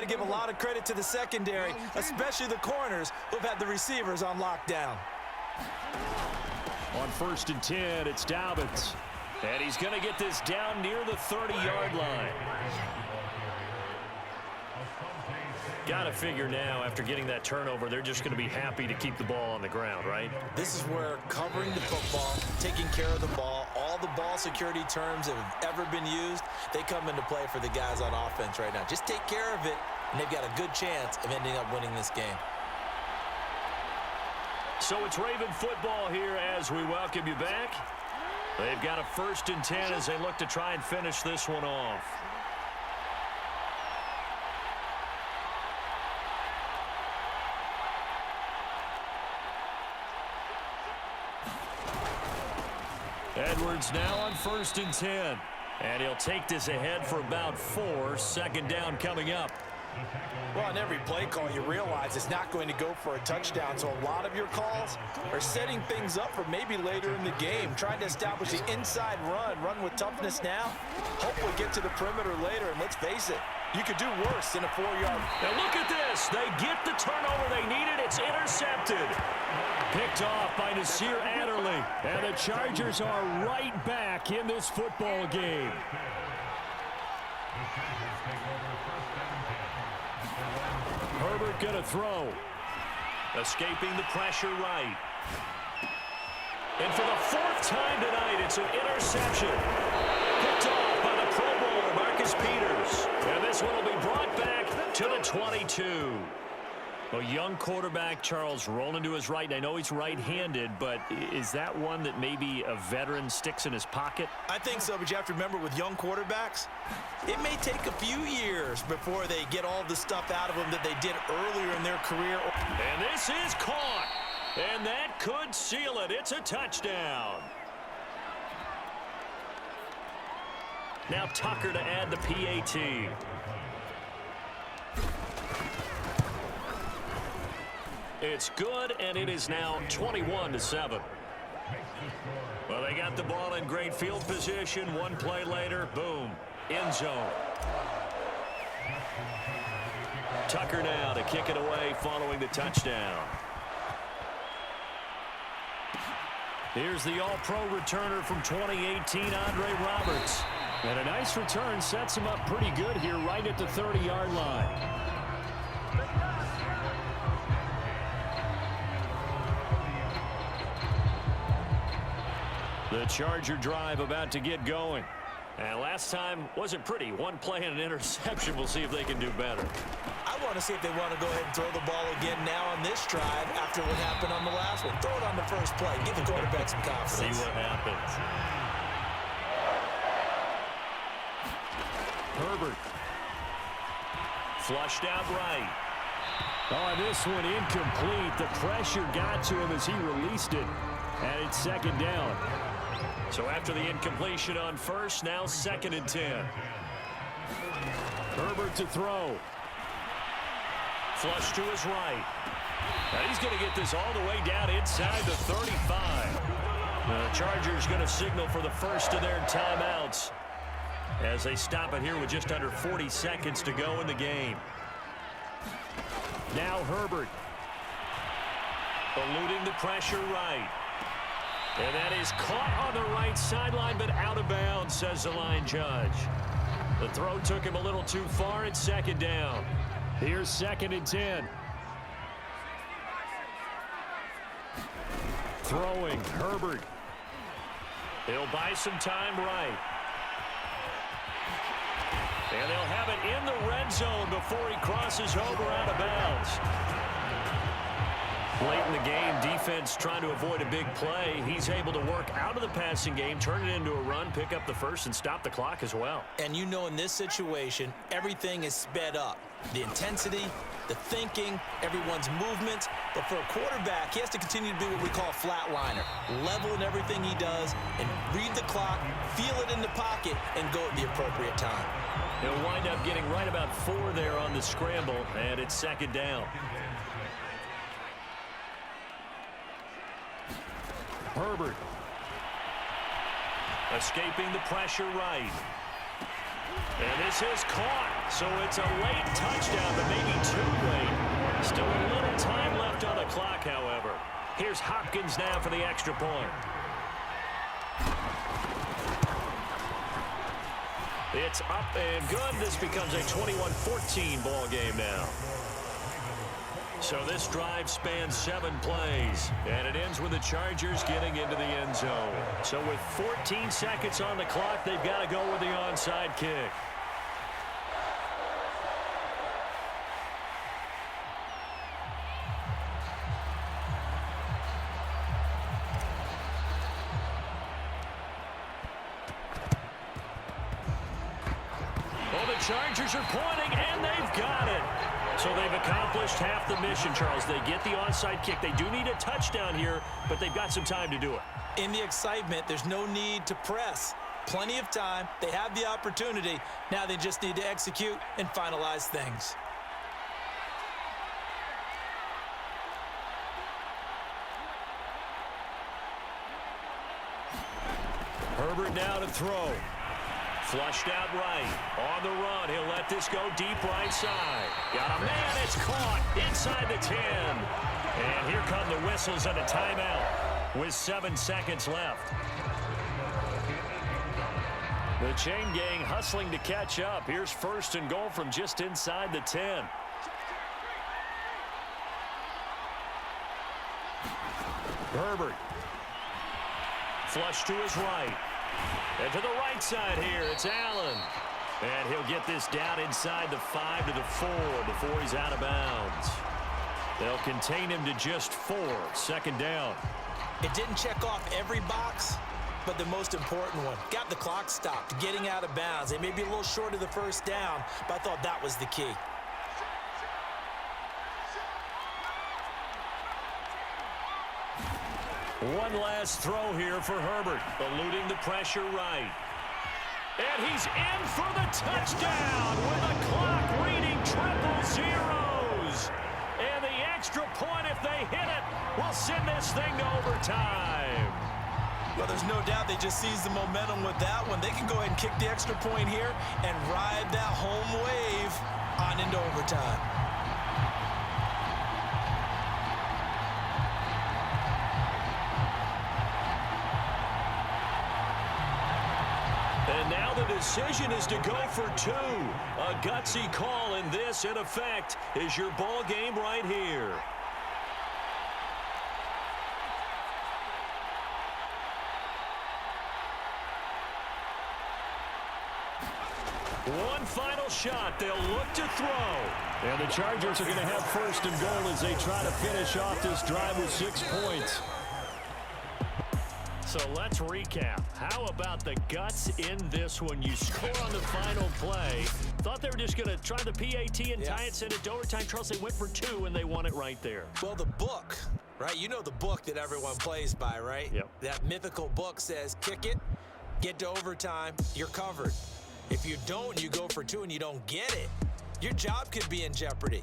to give a lot of credit to the secondary, especially the corners who've had the receivers on lockdown. On 1st and 10, it's Dobbins. And he's going to get this down near the 30-yard line. Got to figure now, after getting that turnover, they're just going to be happy to keep the ball on the ground, right? This is where covering the football, taking care of the ball, all the ball security terms that have ever been used, they come into play for the guys on offense right now. Just take care of it, and they've got a good chance of ending up winning this game. So it's Raven football here as we welcome you back. They've got a 1st and 10 as they look to try and finish this one off. Edwards now on 1st and 10. And he'll take this ahead for about 4. 2nd down coming up. Well, on every play call, you realize it's not going to go for a touchdown, so a lot of your calls are setting things up for maybe later in the game, trying to establish the inside run with toughness now, hopefully get to the perimeter later, and let's face it, you could do worse than a 4-yard. Now look at this. They get the turnover they needed. It's intercepted. Picked off by Nasir Adderley. And the Chargers are right back in this football game. Herbert going to throw. Escaping the pressure right. And for the 4th time tonight, it's an interception. Picked off by the Pro Bowler, Marcus Peters. And this one will be brought back to the 22. A young quarterback, Charles, rolling to his right. I know he's right-handed, but is that one that maybe a veteran sticks in his pocket? I think so, but you have to remember with young quarterbacks, it may take a few years before they get all the stuff out of them that they did earlier in their career. And this is caught. And that could seal it. It's a touchdown. Now Tucker to add the PAT. It's good, and it is now 21-7. Well, they got the ball in great field position. One play later, boom, end zone. Tucker now to kick it away following the touchdown. Here's the All-Pro returner from 2018, Andre Roberts. And a nice return sets him up pretty good here right at the 30-yard line. The Charger drive about to get going. And last time wasn't pretty. One play and an interception. We'll see if they can do better. I want to see if they want to go ahead and throw the ball again now on this drive after what happened on the last one. Throw it on the first play. Give the quarterback some confidence. See what happens. Herbert. Flushed out right. Oh, this one incomplete. The pressure got to him as he released it. And it's 2nd down. So after the incompletion on 1st, now 2nd and 10. Herbert to throw. Flush to his right. And he's going to get this all the way down inside the 35. The Chargers going to signal for the first of their timeouts as they stop it here with just under 40 seconds to go in the game. Now Herbert. Eluding the pressure right. And that is caught on the right sideline, but out of bounds, says the line judge. The throw took him a little too far. It's 2nd down. Here's 2nd and 10. Throwing, Herbert. He'll buy some time right. And they'll have it in the red zone before he crosses over out of bounds. Late in the game, defense trying to avoid a big play. He's able to work out of the passing game, turn it into a run, pick up the first, and stop the clock as well. And you know in this situation, everything is sped up. The intensity, the thinking, everyone's movement. But for a quarterback, he has to continue to be what we call a flatliner. Level in everything he does and read the clock, feel it in the pocket, and go at the appropriate time. He'll wind up getting right about 4 there on the scramble, and it's 2nd down. Herbert. Escaping the pressure right. And this is caught, so it's a late touchdown, but maybe too late. Still a little time left on the clock, however. Here's Hopkins now for the extra point. It's up and good. This becomes a 21-14 ball game now. So this drive spans 7 plays, and it ends with the Chargers getting into the end zone. So with 14 seconds on the clock, they've got to go with the onside kick. Well, the Chargers are pointing, and they've got it. So they've accomplished half the mission, Charles. They get the onside kick. They do need a touchdown here, but they've got some time to do it. In the excitement, there's no need to press. Plenty of time. They have the opportunity. Now they just need to execute and finalize things. Herbert now to throw. Flushed out right. On the run. He'll let this go deep right side. Got a man. It's caught inside the 10. And here come the whistles and a timeout with 7 seconds left. The chain gang hustling to catch up. Here's 1st and goal from just inside the 10. Herbert. Flush to his right. And to the right side here, it's Allen. And he'll get this down inside the 5 to the 4 before he's out of bounds. They'll contain him to just 4. 2nd down. It didn't check off every box, but the most important one. Got the clock stopped, getting out of bounds. They may be a little short of the 1st down, but I thought that was the key. One last throw here for Herbert, eluding the pressure right. And he's in for the touchdown with the clock reading 000. And the extra point, if they hit it, will send this thing to overtime. Well, there's no doubt they just seized the momentum with that one. They can go ahead and kick the extra point here and ride that home wave on into overtime. And now the decision is to go for 2. A gutsy call, and this, in effect, is your ball game right here. One final shot. They'll look to throw. And the Chargers are going to have 1st and goal as they try to finish off this drive with 6 points. So let's recap. How about the guts in this one? You score on the final play. Thought they were just going to try the PAT and tie it, send it to overtime. Charles, they went for 2, and they won it right there. Well, the book, right? You know the book that everyone plays by, right? Yep. That mythical book says, kick it, get to overtime, you're covered. If you don't, you go for 2 and you don't get it, your job could be in jeopardy.